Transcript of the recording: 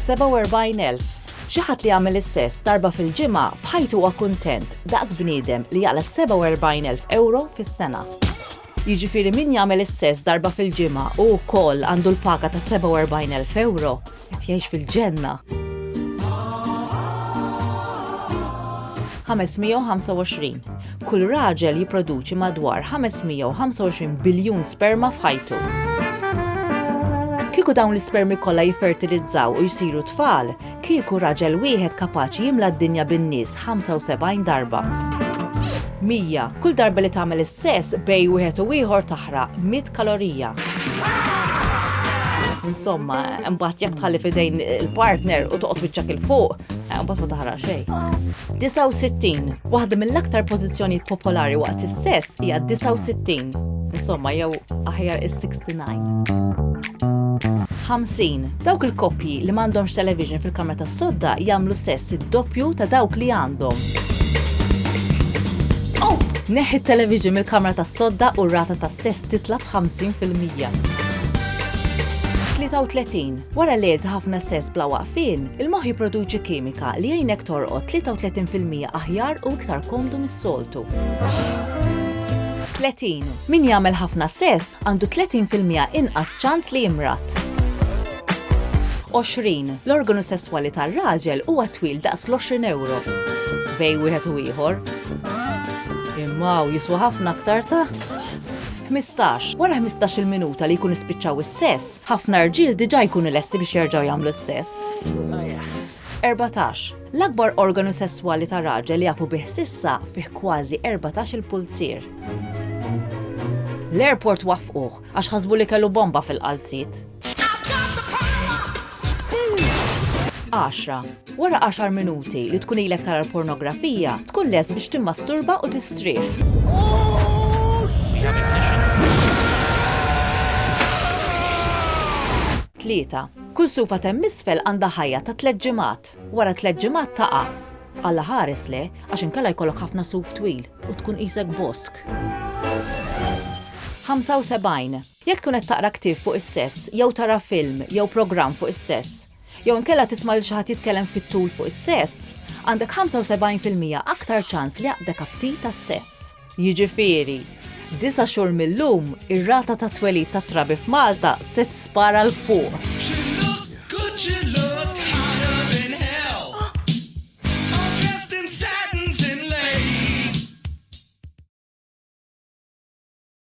47,000. Xi ħadd li jagħmel is-sess darba fil-ġimgħa f'ħajtu huwa kuntent daqs bniedem li jaqla 47,000 euro fis-sena. Jiġifieri min jagħmel is-sess darba fil-ġimgħa u wkoll għandu l-paga ta' 47,000 euro qed jgħix fil-ġenna. 525. Kull raġel jipproduċi madwar 525 biljun sperma f'ħajtu. Kieku dawn l-ispermi kollha jiffertilizzaw u jsiru tfal, kieku raġel wieħed kapaċi jimla d-dinja bin-nies 75 darba. 100. Kull darba li tagħmel is-sess bej wieħed u ieħor taħraq 100 kalorija. Insomma, imbagħad jekk tħalli f'idejn il-partner u toqgħod wiċċak il fuq, imbagħad ma taħraq xejn. 69. Waħda mill-aktar pożizzjonijiet popolari waqt is-sess hija 69. Insomma, jew aħjar is-69. 50. Dawk il-koppji li m'għandhomx television fil-kamra tas-sodda jagħmlu sess id-doppju ta' dawk li għandhom. Neħħi t-television mill-kamra tas-sodda u r-rata tas-sess titla b'50%. 33. Wara lejl ta' ħafna sess bla waqfien, il-moħħ jipproduċi kimika li jgħinek torqod 33% aħjar u iktar komdu mis-soltu. 30. Min jagħmel ħafna sess għandu 30% inqas ċans li jimrat. 20. L-organu sesswali tar-raġel huwa twil daqs l-20 euro. Bej wieħed u ieħor. Imma jiswa ħafna aktar ta'. 15. Wara 15-il minuta li jkun ispiċċaw is-sess, ħafna rġiel diġà jkunu lesti biex jerġgħu jagħmlu s-sess. 14. L-akbar organu sesswali tar-raġel li jafu bih sissa fih kważi 14 il-pulsier. L-airport waffquh għax ħasbu li kellu bomba fil-qalsiet. 10. Wara 10 minuti li tkun ilek tara l-pornografija, tkun lest biex timmasturba u tistrieħ. 3. Kull sufa temm isfel għandha ħajja ta' 3 ġimgħat. Wara 3 ġimgħat taqa'. Alla ħares le għax inkella jkollok ħafna suf twil u tkun qisek bosk. 75. Jekk tkun qed taqra ktieb fuq is-sess, jew tara film, jew programm fuq is-sess, jew inkella tisma' lil xi ħadd jitkellem fit-tul fuq is-sess, għandek 75% aktar ċans li jaqdek aptit tas-sess. Jiġifieri, 9 xhur millum ir-rata ta' twelid tat-trabi f'Malta se tispara l fuq.